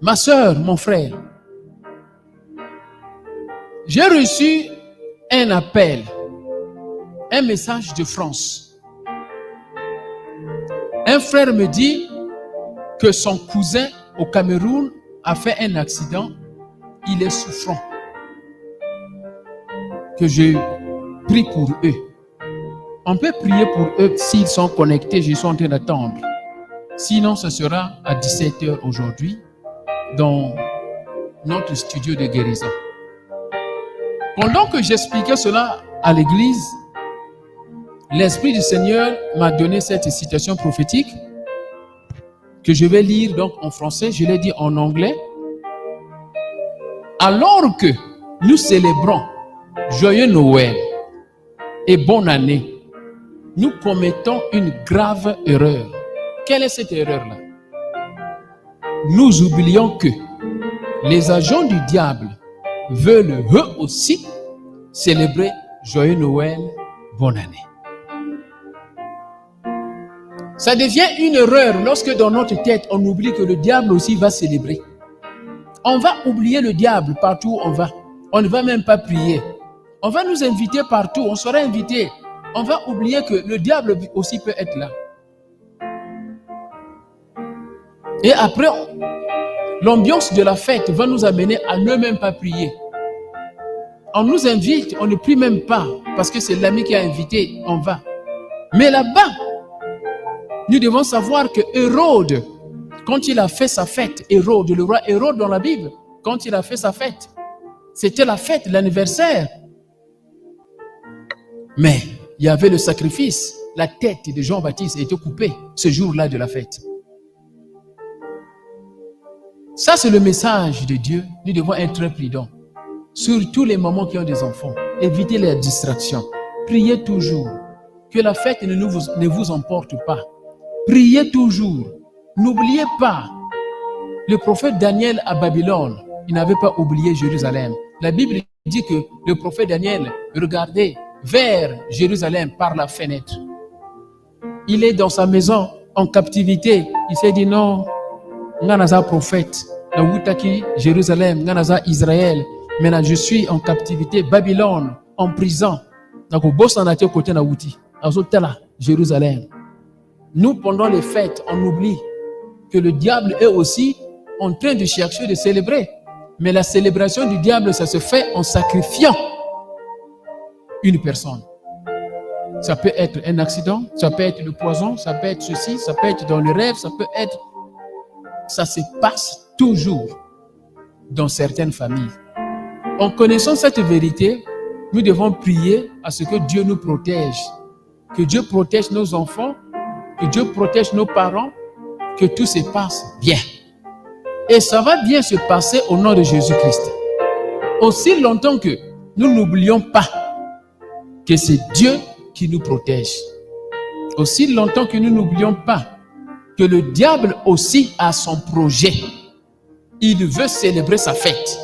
Ma soeur, mon frère, j'ai reçu un appel, un message de France. Un frère me dit que son cousin au Cameroun a fait un accident, il est souffrant. Que je prie pour eux. On peut prier pour eux s'ils sont connectés, je suis en train d'attendre. Sinon, ce sera à 17h aujourd'hui dans notre studio de guérison. Pendant que j'expliquais cela à l'église, l'Esprit du Seigneur m'a donné cette citation prophétique que je vais lire donc en français, je l'ai dit en anglais. Alors que nous célébrons Joyeux Noël et bonne année, nous commettons une grave erreur. Quelle est cette erreur-là? Nous oublions que les agents du diable veulent eux aussi célébrer Joyeux Noël, bonne année. Ça devient une erreur lorsque dans notre tête, on oublie que le diable aussi va célébrer. On va oublier le diable partout où on va. On ne va même pas prier. On va nous inviter partout, on sera invité. On va oublier que le diable aussi peut être là. Et après, l'ambiance de la fête va nous amener à ne même pas prier. On nous invite, on ne prie même pas, parce que c'est l'ami qui a invité, on va. Mais là-bas, nous devons savoir que Hérode, quand il a fait sa fête, Hérode, le roi Hérode dans la Bible, quand il a fait sa fête, c'était la fête, l'anniversaire. Mais il y avait le sacrifice, la tête de Jean-Baptiste a été coupée ce jour-là de la fête. Ça, c'est le message de Dieu. Nous devons être très prudents. Sur tous les mamans qui ont des enfants, évitez les distractions. Priez toujours. Que la fête ne vous emporte pas. Priez toujours. N'oubliez pas. Le prophète Daniel à Babylone, il n'avait pas oublié Jérusalem. La Bible dit que le prophète Daniel regardait vers Jérusalem par la fenêtre. Il est dans sa maison en captivité. Il s'est dit non, Nganaza prophète, Jérusalem, Nganaza Israël. Maintenant je suis en captivité, Babylone, en prison. Jérusalem. Nous, pendant les fêtes, on oublie que le diable est aussi en train de chercher de célébrer. Mais la célébration du diable, ça se fait en sacrifiant une personne. Ça peut être un accident, ça peut être le poison, ça peut être ceci, ça peut être dans le rêve, ça peut être... Ça se passe toujours dans certaines familles. En connaissant cette vérité, nous devons prier à ce que Dieu nous protège. Que Dieu protège nos enfants, que Dieu protège nos parents, que tout se passe bien. Et ça va bien se passer au nom de Jésus-Christ. Aussi longtemps que nous n'oublions pas que c'est Dieu qui nous protège. Aussi longtemps que nous n'oublions pas que le diable aussi a son projet. Il veut célébrer sa fête.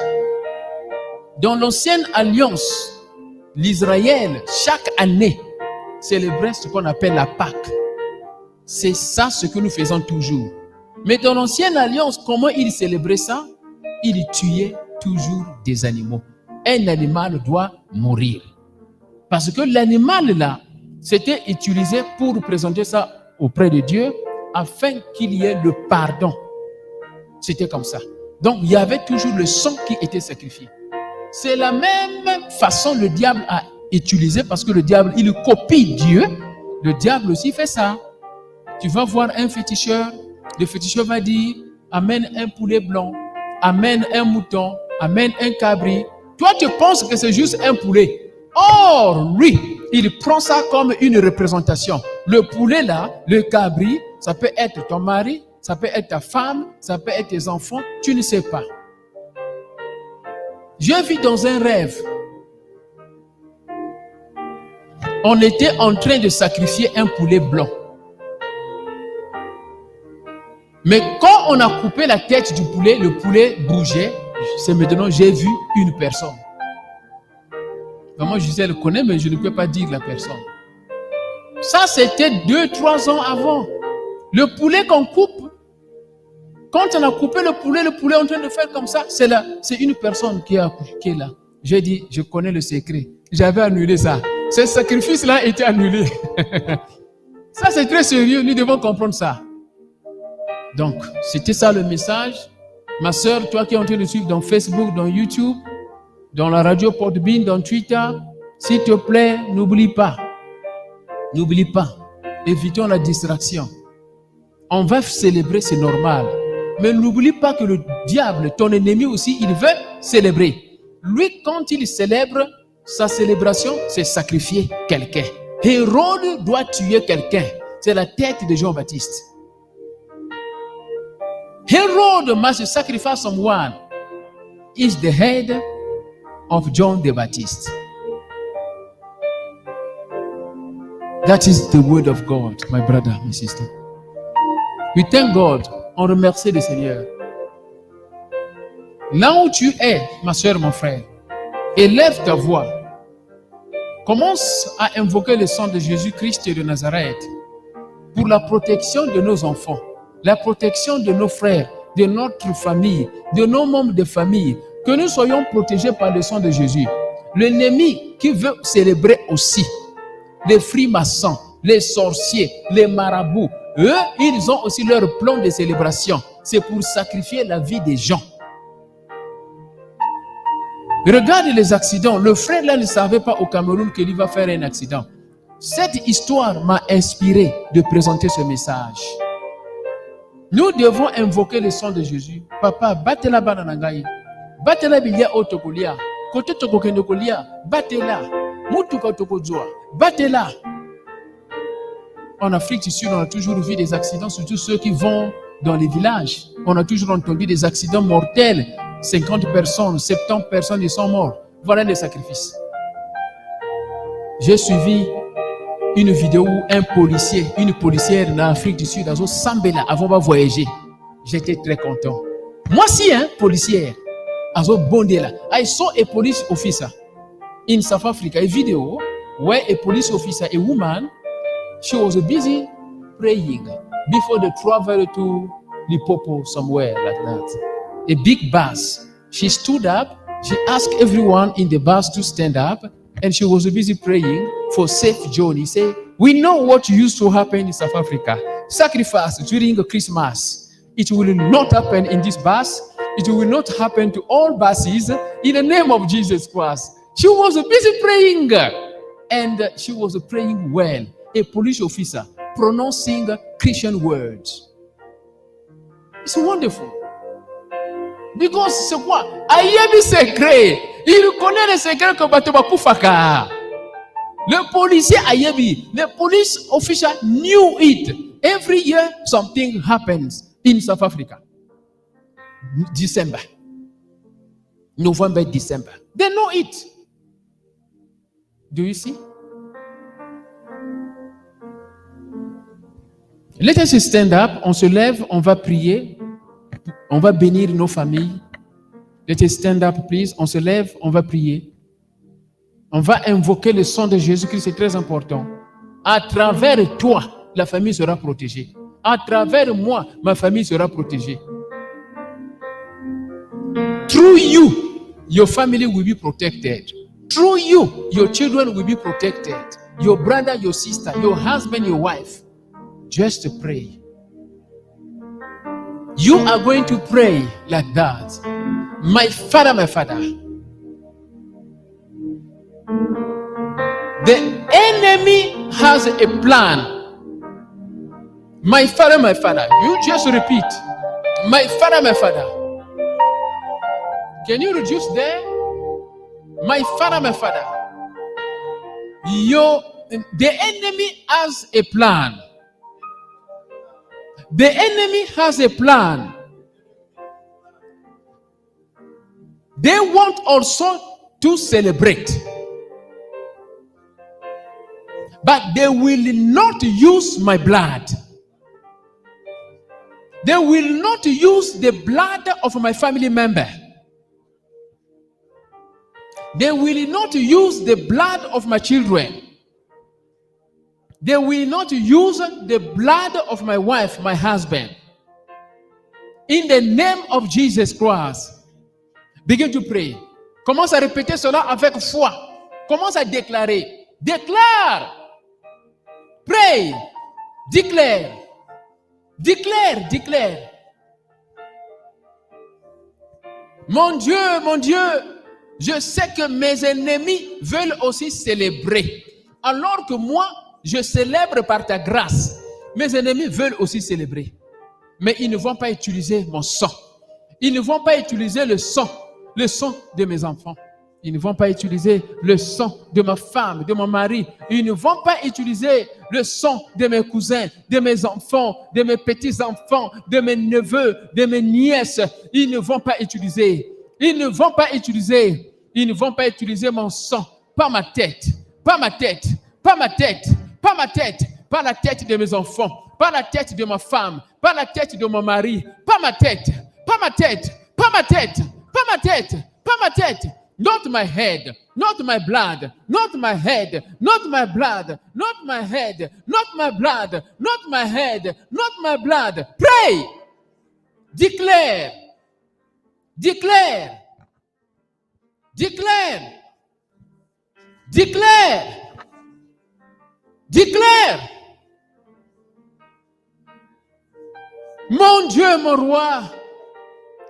Dans l'ancienne alliance, l'Israël, chaque année, célébrait ce qu'on appelle la Pâque. C'est ça ce que nous faisons toujours. Mais dans l'ancienne alliance, comment il célébrait ça? Il tuait toujours des animaux. Un animal doit mourir. Parce que l'animal là, c'était utilisé pour présenter ça auprès de Dieu afin qu'il y ait le pardon. C'était comme ça. Donc il y avait toujours le sang qui était sacrifié. C'est la même façon le diable a utilisé, parce que le diable, il copie Dieu. Le diable aussi fait ça. Tu vas voir un féticheur, le féticheur va dire amène un poulet blanc, amène un mouton, amène un cabri. Toi tu penses que c'est juste un poulet. Or lui, il prend ça comme une représentation. Le poulet là, le cabri, ça peut être ton mari, ça peut être ta femme, ça peut être tes enfants, tu ne sais pas. J'ai vu dans un rêve, on était en train de sacrifier un poulet blanc. Mais quand on a coupé la tête du poulet, le poulet bougeait. C'est maintenant j'ai vu une personne. Moi, je le connais, mais je ne peux pas dire la personne. Ça, c'était 2-3 ans avant. Le poulet qu'on coupe, Quand on a coupé le poulet est en train de faire comme ça, c'est une personne qui est là. J'ai dit, je connais le secret. J'avais annulé ça. Ce sacrifice-là a été annulé. Ça, c'est très sérieux. Nous devons comprendre ça. Donc, c'était ça le message. Ma soeur, toi qui es en train de suivre dans Facebook, dans YouTube, dans la radio Podbean, dans Twitter, s'il te plaît, n'oublie pas. N'oublie pas. Évitons la distraction. On va célébrer, c'est normal. Mais n'oublie pas que le diable, ton ennemi aussi, il veut célébrer. Lui, quand il célèbre, sa célébration, c'est sacrifier quelqu'un. Hérode doit tuer quelqu'un. C'est la tête de Jean-Baptiste. Herod must sacrifice someone. Is the head of John the Baptist. That is the word of God, my brother, my sister. We thank God. On remercie le Seigneur. Là où tu es, ma soeur, mon frère, élève ta voix. Commence à invoquer le sang de Jésus-Christ de Nazareth pour la protection de nos enfants, la protection de nos frères, de notre famille, de nos membres de famille, que nous soyons protégés par le sang de Jésus. L'ennemi qui veut célébrer aussi, les frimaçons, les sorciers, les marabouts, eux, ils ont aussi leur plan de célébration. C'est pour sacrifier la vie des gens. Regarde les accidents. Le frère là ne savait pas au Cameroun qu'il va faire un accident. Cette histoire m'a inspiré de présenter ce message. Nous devons invoquer le sang de Jésus. Papa, battez-la bananangaï. Battez-la bilia otokolia. Kote tokokendokolia. Battez-la. Mutuka tokojoa. Battez-la. En Afrique du Sud, on a toujours vu des accidents, surtout ceux qui vont dans les villages. On a toujours entendu des accidents mortels. 50 personnes, 70 personnes, ils sont morts. Voilà les sacrifices. J'ai suivi une vidéo où un policier, une policière en Afrique du Sud, dans Sambela, avant de voyager. J'étais très content. Moi aussi, policière, azo bondela. I saw a police officer in South Africa, a video where a police officer, a woman, she was busy praying before they travel to Limpopo, somewhere like that. A big bus. She stood up. She asked everyone in the bus to stand up, and she was busy praying for safe journey. Say, we know what used to happen in South Africa. Sacrifice during Christmas. It will not happen in this bus. It will not happen to all buses in the name of Jesus Christ. She was busy praying, and she was praying well. A police officer pronouncing Christian words. It's wonderful. Because c'est quoi? Ayebi secret. Il connaît les secrets que Bateba Koufaka. Le policier Ayebi, the police officer knew it. Every year something happens in South Africa. December. November, December. They know it. Do you see? Let us stand up. On se lève, on va prier. On va bénir nos familles. Let us stand up, please. On se lève, on va prier. On va invoquer le sang de Jésus-Christ, c'est très important. À travers toi, la famille sera protégée. À travers moi, ma famille sera protégée. Through you, your family will be protected. Through you, your children will be protected. Your brother, your sister, your husband, your wife. Just pray. You are going to pray like that. My Father, the enemy has a plan. My Father, you just repeat. My Father. Can you reduce there? My Father. The enemy has a plan. The enemy has a plan. They want also to celebrate. But they will not use my blood. They will not use the blood of my family member. They will not use the blood of my children. They will not use the blood of my wife, my husband. In the name of Jesus Christ. Begin to pray. Commence à répéter cela avec foi. Commence à déclarer. Déclare. Pray. Déclare. Déclare, déclare. Mon Dieu, je sais que mes ennemis veulent aussi célébrer. Alors que moi, je célèbre par ta grâce. Mes ennemis veulent aussi célébrer. Mais ils ne vont pas utiliser mon sang. Ils ne vont pas utiliser le sang de mes enfants. Ils ne vont pas utiliser le sang de ma femme, de mon mari. Ils ne vont pas utiliser le sang de mes cousins, de mes enfants, de mes petits-enfants, de mes neveux, de mes nièces. Ils ne vont pas utiliser. Ils ne vont pas utiliser mon sang. Pas ma tête. Pas ma tête. Pas ma tête. Pas ma tête. Pas la tête de mes enfants. Pas la tête de ma femme. Pas la tête de mon mari. Pas ma tête. Pas ma tête. Pas ma tête. Pas ma tête. Pas ma tête. Not my head, not my blood, not my head, not my blood, not my head, not my blood, not my head, not my blood. Pray. Declare. Declare. Declare. Declare. Declare. Mon Dieu, mon roi,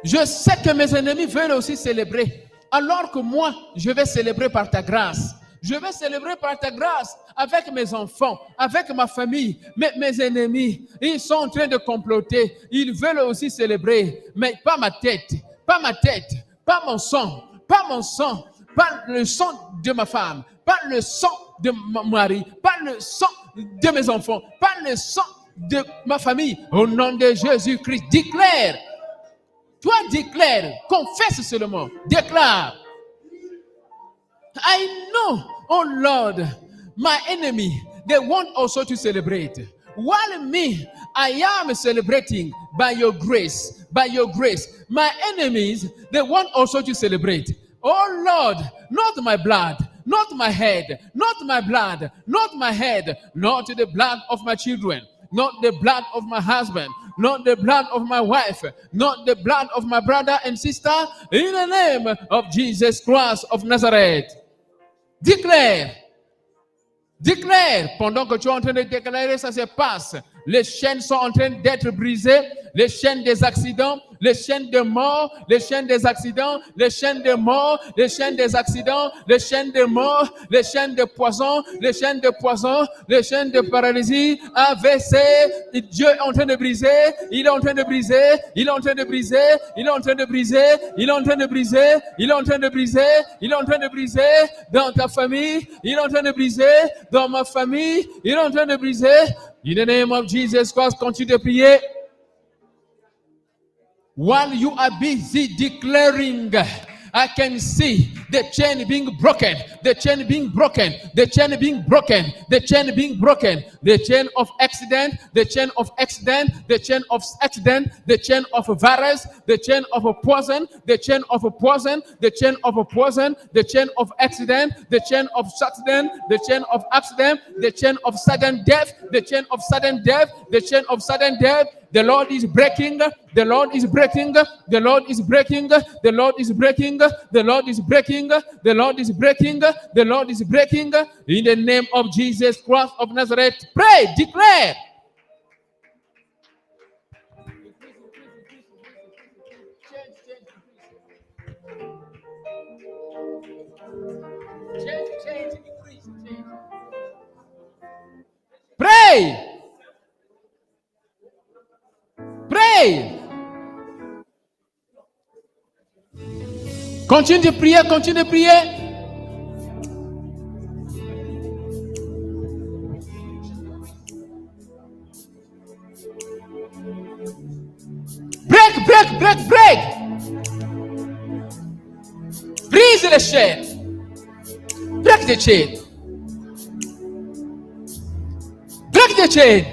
je sais que mes ennemis veulent aussi célébrer. Alors que moi, je vais célébrer par ta grâce. Je vais célébrer par ta grâce avec mes enfants, avec ma famille. Mais mes ennemis, ils sont en train de comploter. Ils veulent aussi célébrer. Mais pas ma tête, pas ma tête, pas mon sang, pas mon sang, pas le sang de ma femme, pas le sang de mon mari, pas le sang de mes enfants, pas le sang de ma famille. Au nom de Jésus-Christ, déclare. Toi, déclare, confesse seulement, déclare. I know, oh Lord, my enemy, they want also to celebrate. While me, I am celebrating by your grace, by your grace. My enemies, they want also to celebrate. Oh Lord, not my blood, not my head, not my blood, not my head, not the blood of my children, not the blood of my husband, not the blood of my wife, not the blood of my brother and sister, in the name of Jesus Christ of Nazareth. Déclare. Déclare. Pendant que tu es en train de déclarer, ça se passe. Les chaînes sont en train d'être brisées. Les chaînes des accidents, les chaînes de mort, les chaînes des accidents, les chaînes de mort, les chaînes des accidents, les chaînes de mort, les chaînes de poison, les chaînes de poison, les chaînes de paralysie, AVC. Dieu est en train de briser, il est en train de briser, il est en train de briser, il est en train de briser, il est en train de briser, il est en train de briser, il est en train de briser dans ta famille, il est en train de briser dans ma famille, il est en train de briser. In the name of Jesus Christ, continue de prier. While you are busy declaring, I can see the chain being broken, the chain being broken, the chain being broken, the chain being broken, the chain of accident, the chain of accident, the chain of accident, the chain of virus, the chain of a poison, the chain of a poison, the chain of a poison, the chain of accident, the chain of accident, the chain of accident, the chain of sudden death, the chain of sudden death, the chain of sudden death. The Lord is breaking, the Lord is breaking, the Lord is breaking, the Lord is breaking, the Lord is breaking, the Lord is breaking, the Lord is breaking. In the name of Jesus Christ of Nazareth, pray, declare. Pray. Pray. Continue de prier, continue de prier. Break, break, break, break. Brise les chaînes. Break the chain. Break the chain.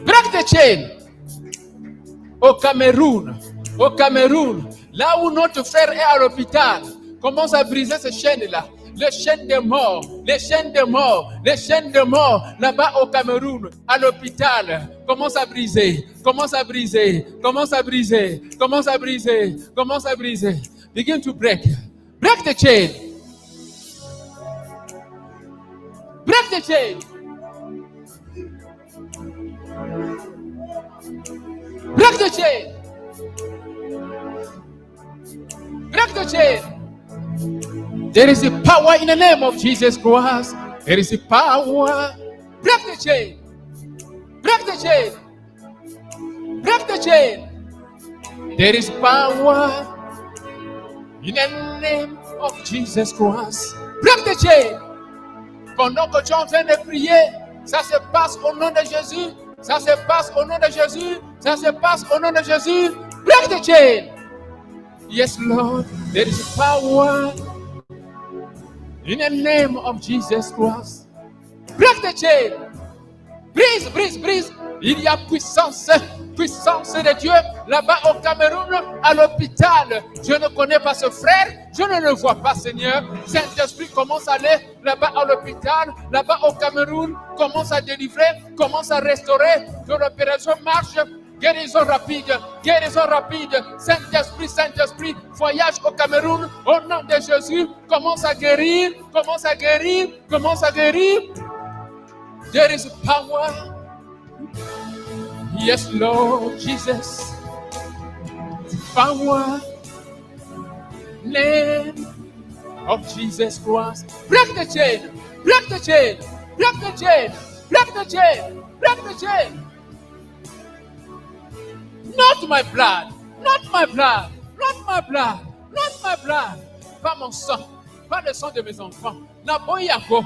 Break the chain. Au Cameroun, là où notre frère est à l'hôpital, commence à briser ces chaînes-là. Les chaînes de mort, les chaînes de mort, les chaînes de mort, là-bas au Cameroun, à l'hôpital. commence à briser, commence à briser, commence à briser, commence à briser, commence à briser. Begin to break. Break the chain. Break the chain. Break the chain. Break the chain. There is a power in the name of Jesus Christ. There is a power. Break the chain. Break the chain. Break the chain. There is power in the name of Jesus Christ. Break the chain. Pendant que tu es en train de prier, ça se passe au nom de Jésus. Ça se passe au nom de Jésus. Ça se passe au nom de Jésus. Break the chain. Yes, Lord. There is power in the name of Jesus Christ. Break the chain. Brise, brise, brise. Il y a puissance, puissance de Dieu là-bas au Cameroun, à l'hôpital. Je ne connais pas ce frère, je ne le vois pas, Seigneur. Saint-Esprit commence à aller là-bas à l'hôpital, là-bas au Cameroun, commence à délivrer, commence à restaurer, que l'opération marche. Guérison rapide, guérison rapide. Saint-Esprit, Saint-Esprit, voyage au Cameroun au nom de Jésus. Commence à guérir, commence à guérir, commence à guérir. There is power. Yes, Lord Jesus. Power. Name of Jesus Christ. Break the chain. Break the chain. Break the chain. Break the chain. Break the chain. Not my blood. Not my blood. Not my blood. Not my blood. Pas mon sang. Pas le sang de mes enfants. Naboyako.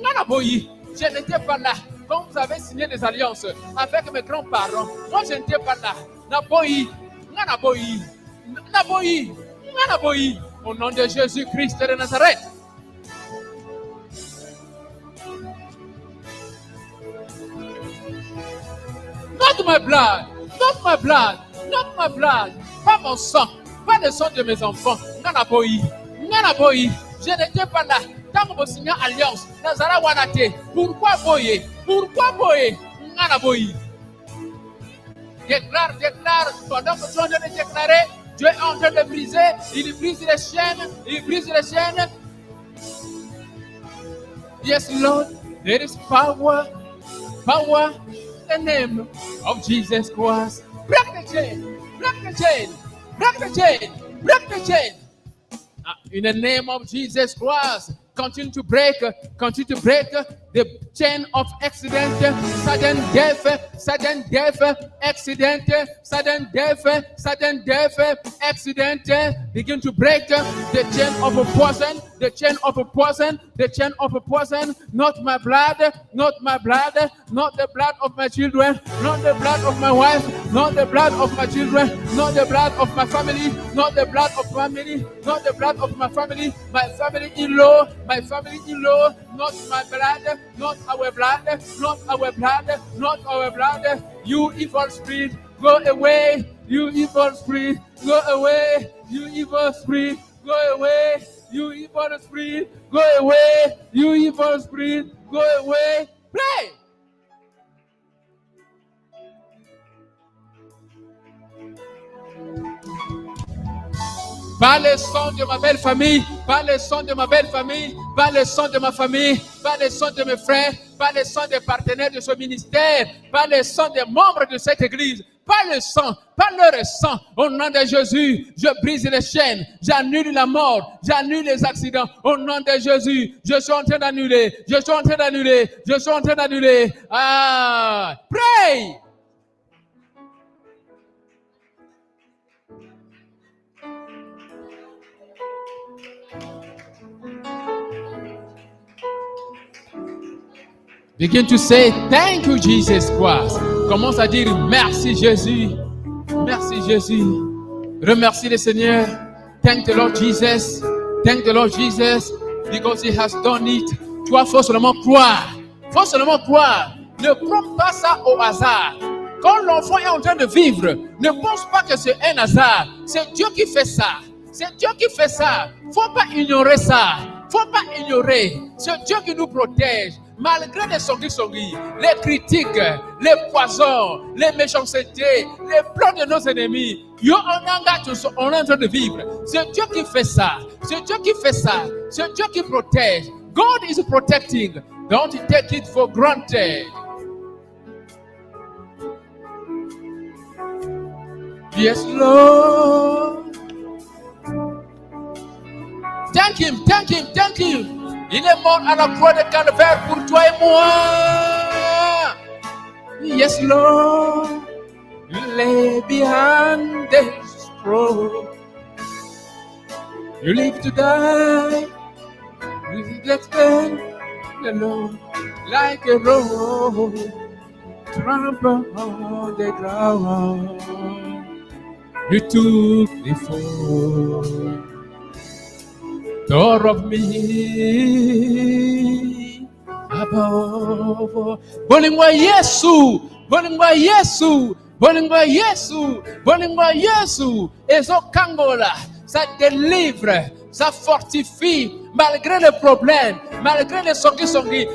Nanaboyi. Je n'étais pas là quand vous avez signé des alliances avec mes grands-parents. Moi, je n'étais pas là. Naboyi. Nanaboyi. Naboyi. Nanaboyi. Au nom de Jésus-Christ de Nazareth. Not my blood. Not my blood. Not my blood. Pas mon sang. Pas le sang de mes enfants. Nanaboyi. Nanaboyi. Je n'étais pas là. Quand vous signez alliance, Nazara Wanate. Pourquoi boyer? Pourquoi boyer? Nanaboyi. Déclare, déclare. Pendant que tu es en train de déclarer, Dieu est en train de briser. Il brise les chaînes. Il brise les chaînes. Yes, Lord. There is power. Power. The name of Jesus Christ. Break the chain. Break the chain. Break the chain. Break the chain. In the name of Jesus Christ. Continue to break the chain of accident, sudden death, accident, sudden death, accident. Begin to break the chain of a poison, the chain of a poison, the chain of a poison. Not my blood, not my blood, not the blood of my children, not the blood of my wife, not the blood of my children, not the blood of my family, not the blood of family, not the blood of my family in-law, my family-in-law, not my blood, not our blood, not our blood, not our blood. You evil spirit, go away. You evil spirit, go away. You evil spirit, go away. You evil spirit, go away. You evil spirit, go away. Pray. Par le sang de ma belle famille, par le sang de ma belle famille, par le sang de ma famille, par le sang de mes frères, par le sang des partenaires de ce ministère, par le sang des membres de cette église, par le sang, par leur sang, au nom de Jésus, je brise les chaînes, j'annule la mort, j'annule les accidents, au nom de Jésus, je suis en train d'annuler, je suis en train d'annuler, je suis en train d'annuler. Ah, pray! Begin to say, thank you, Jesus Christ. Commence à dire, merci Jésus. Merci Jésus. Remercie le Seigneur. Thank the Lord Jesus. Thank the Lord Jesus. Because He has done it. Toi, faut seulement croire. Faut seulement croire. Ne prends pas ça au hasard. Quand l'enfant est en train de vivre, ne pense pas que c'est un hasard. C'est Dieu qui fait ça. C'est Dieu qui fait ça. Faut pas ignorer ça. Faut pas ignorer ce Dieu qui nous protège, malgré les sanguis, les critiques, les poisons, les méchancetés, les plans de nos ennemis. On est en train de vivre. C'est Dieu qui fait ça. C'est Dieu qui fait ça. C'est Dieu qui protège. God is protecting. Don't take it for granted. Yes, Lord. Thank him, thank him, thank him. Il est mort à la croix de Calvaire pour toi et moi. Yes, Lord. You lay behind this cross. You live to die. With that stand alone, like a rose, trample on the ground. You took the fall. Door of me above. Bolingwa Yesu, Bolingwa Yesu, Bolingwa Yesu, Bolingwa Yesu. Ezo Kangola, ça délivre, ça fortifie, malgré les problèmes, malgré les songi,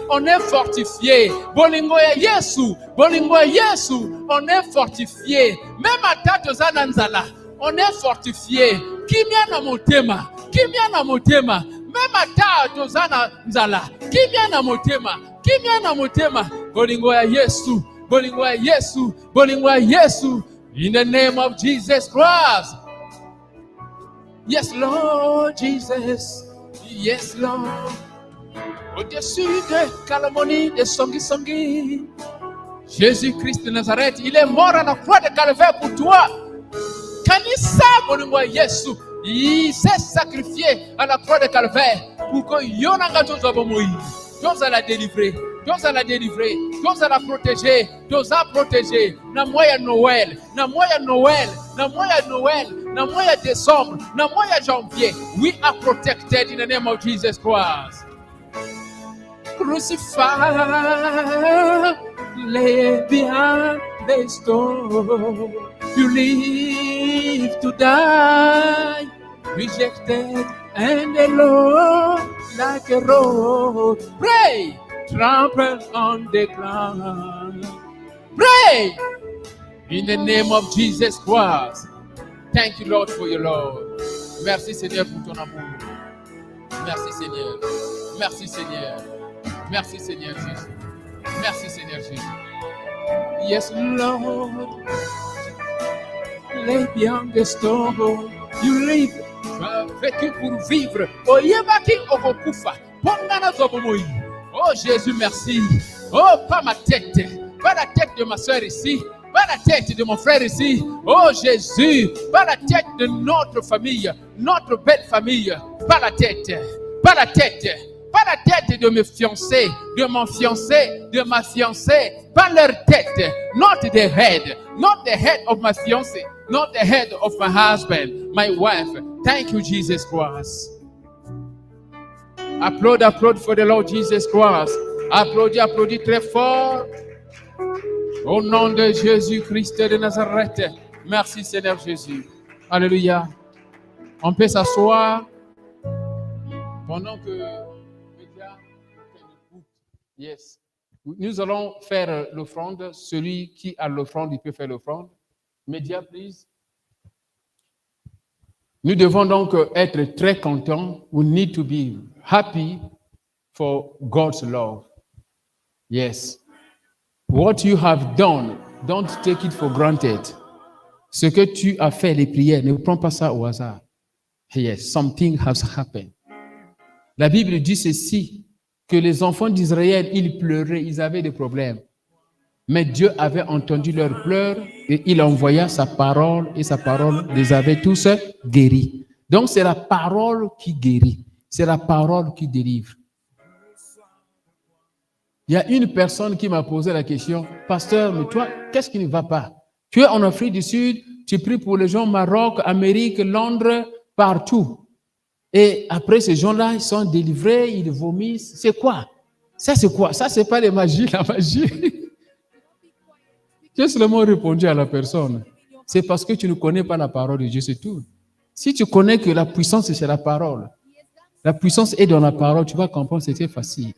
on est fortifié. Bolingo Yesu, Bolingo Yesu, on est fortifié. Même à Tatozana Nzala, on est fortifié. Kimia na motema. Kimia na motema, même ata tozana nzala. Kimia na motema, kimia na motema. Bolingo ya Yesu, Bolingo ya Yesu, Bolingo ya Yesu. In the name of Jesus Christ. Yes, Lord Jesus. Yes, Lord. Au-dessus de calomnie, de songi. Jésus-Christ de Nazareth, il est mort à la croix de Calvaire pour toi. Kanisa Bolingo ya Yesu. Il s'est sacrifié à la croix de Calvaire pour que Yonanga Tozabomoui, Dieu la délivrer, Dieu la délivrer, Dieu la protéger, Dieu la protéger. Na moya Noël, na moya Noël, na moya Noël, na moya décembre, na moya janvier. We are protected in the name of Jesus Christ. Crucified, lay behind the stone. You live to die, rejected and alone like a rose. Pray, trample on the ground. Pray in the name of Jesus Christ. Thank you, Lord, for your love. Merci, Seigneur, pour ton amour. Merci, Seigneur. Merci, Seigneur. Merci, Seigneur Jésus. Merci, Seigneur Jésus. Yes, Lord. Lay beyond the storm, you live. Vécu pour vivre. Oyebaki okokufa. Pongana zobomoi. Oh Jésus, merci. Oh, pas ma tête. Pas la tête de ma soeur ici. Pas la tête de mon frère ici. Oh Jésus. Pas la tête de notre famille. Notre belle famille. Pas la tête. Pas la tête. Pas la tête de mes fiancés, de mon fiancé, de ma fiancée. Pas leur tête. Not the head. Not the head of my fiancé. Not the head of my husband, my wife. Thank you, Jesus Christ. Applaud for the Lord Jesus Christ. Applaudis très fort. Au nom de Jésus-Christ de Nazareth. Merci, Seigneur Jésus. Alléluia. On peut s'asseoir pendant que... Yes. Nous allons faire l'offrande. Celui qui a l'offrande, il peut faire l'offrande. Média, please. Nous devons donc être très contents. We need to be happy for God's love. Yes. What you have done, don't take it for granted. Ce que tu as fait, les prières, ne prends pas ça au hasard. Yes, something has happened. La Bible dit ceci, que les enfants d'Israël, ils pleuraient, ils avaient des problèmes. Mais Dieu avait entendu leurs pleurs et il envoya sa parole et sa parole les avait tous guéris. Donc c'est la parole qui guérit, c'est la parole qui délivre. Il y a une personne qui m'a posé la question, pasteur, mais toi, qu'est-ce qui ne va pas? Tu es en Afrique du Sud, tu pries pour les gens Maroc, Amérique, Londres, partout. Et après ces gens-là, ils sont délivrés, ils vomissent. C'est quoi? Ça c'est quoi? Ça c'est pas la magie. J'ai seulement répondu à la personne. C'est parce que tu ne connais pas la parole de Dieu, c'est tout. Si tu connais que la puissance, c'est la parole. La puissance est dans la parole. Tu vas comprendre, c'était facile.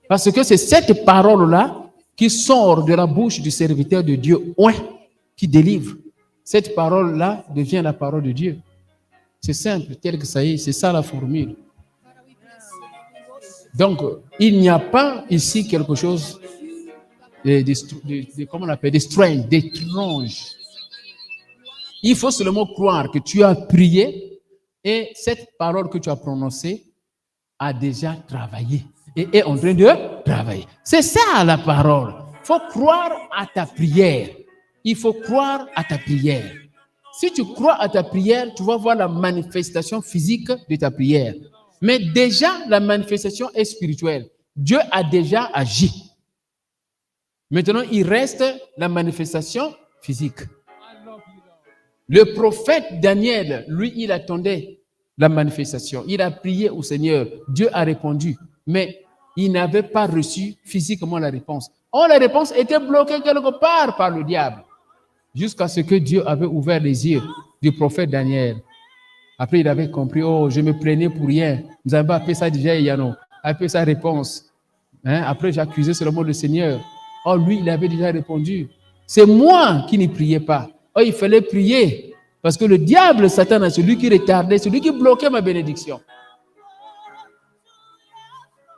Parce que c'est cette parole-là qui sort de la bouche du serviteur de Dieu, qui délivre. Cette parole-là devient la parole de Dieu. C'est simple, tel que ça y est, c'est ça la formule. Donc, il n'y a pas ici quelque chose comment on appelle, d'étrange. Il faut seulement croire que tu as prié et cette parole que tu as prononcée a déjà travaillé et est en train de travailler. C'est ça la parole. Il faut croire à ta prière. Il faut croire à ta prière. Si tu crois à ta prière, tu vas voir la manifestation physique de ta prière. Mais déjà, la manifestation est spirituelle. Dieu a déjà agi. Maintenant, il reste la manifestation physique. Le prophète Daniel, lui, il attendait la manifestation. Il a prié au Seigneur. Dieu a répondu. Mais il n'avait pas reçu physiquement la réponse. Or, la réponse était bloquée quelque part par le diable. Jusqu'à ce que Dieu avait ouvert les yeux du prophète Daniel. Après, il avait compris, oh, je me plaignais pour rien. Nous avons appelé ça déjà Yano. Appelé ça réponse. Après, j'accusais seulement le Seigneur. Oh, lui, il avait déjà répondu. C'est moi qui n'y priais pas. Oh, il fallait prier. Parce que le diable, Satan, est celui qui retardait, celui qui bloquait ma bénédiction.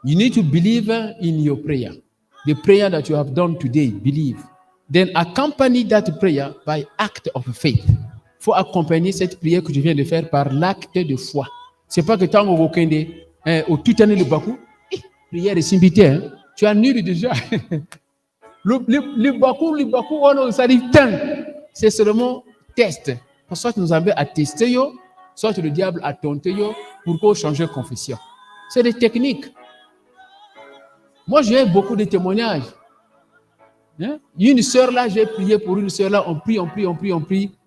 You need to believe in your prayer. The prayer that you have done today, believe. Then accompany that prayer by act of faith. Il faut accompagner cette prière que tu viens de faire par l'acte de foi. C'est pas que tu as au tout année le Bakou, prière est simbité, hein? Tu annules déjà. Le Bakou, on ça dit tant. C'est seulement test. Soit nous avons attesté, soit le diable a tenté pour qu'on change de confession. C'est des techniques. Moi, j'ai beaucoup de témoignages. Une sœur là, j'ai prié pour une sœur là, on prie.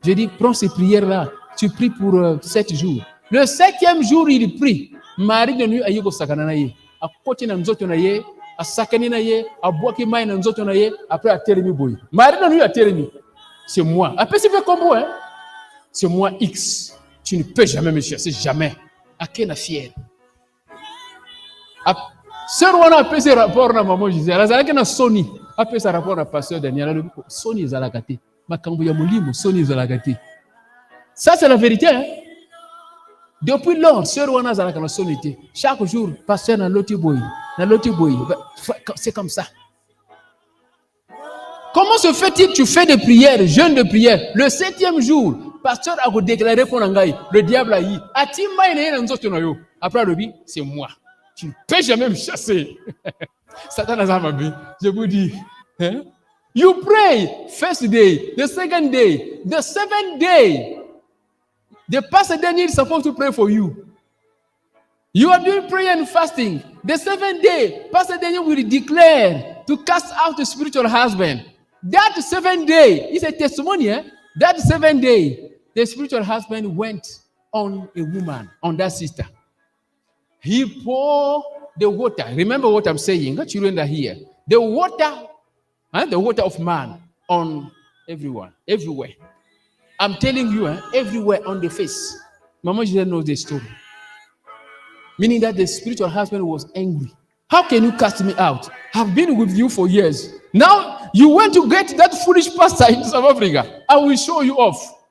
J'ai dit, prends ces prières-là, tu pries pour 7 jours. Le 7e jour, il prie. Marie de nuit, aïe, sakananaye. A côté na nzoto na ye, a sakani na ye, a boaki mai na nzoto na ye, après a teremi boy. Marie de nuit a teremi. C'est moi. Après, c'est fait comme moi, hein? C'est moi X. Tu ne peux jamais me chasser, jamais. À quel est fier? Sœur, on a appelé ce rapport à maman Gisèle. Elle a dit Sony. Après ce rapport à pasteur Daniel, Sony est à la gâté. Sony est à la gâté. Ça, c'est la vérité. Hein? Depuis lors, sœur Wana a la Sony. Chaque jour, pasteur dans l'autre boy. C'est comme ça. Comment se fait-il que tu fais des prières, jeûne de prières? Le 7e jour, pasteur a déclaré qu'on a le diable a dit, après le dit, c'est moi. Tu ne peux jamais me chasser. Satan a dit, je vous dis, hein? You pray first day, the second day, the 7th day. The pastor Daniel is supposed to pray for you. You are doing prayer and fasting. The 7th day, Pastor Daniel will declare to cast out the spiritual husband. That 7th day is a testimony. That 7th day, the spiritual husband went on a woman, on that sister. He poured the water. Remember what I'm saying. The children are here. The water of man on everyone, everywhere. I'm telling you, everywhere on the face. Mama just knows the story. Meaning that the spiritual husband was angry. How can you cast me out? I've been with you for years. Now you want to get that foolish pastor in South Africa. I will show you off.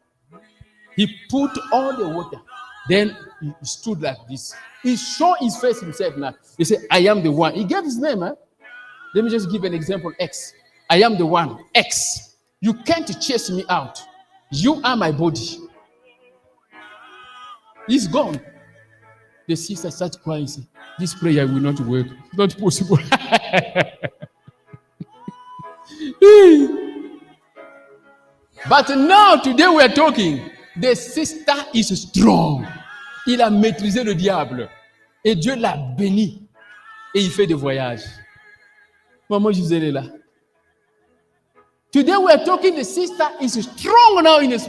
He put all the water. Then he stood like this. He showed his face himself now. He said, I am the one. He gave his name. Let me just give an example. X. I am the one. X. You can't chase me out. You are my body. He's gone. The sister started crying. Said, this prayer will not work. It's not possible. But now, today we are talking. The sister is strong. Il a maîtrisé le diable. Et Dieu l'a béni. Et il fait des voyages. Maman Gisèle est là. Today we are talking, the sister is strong now in his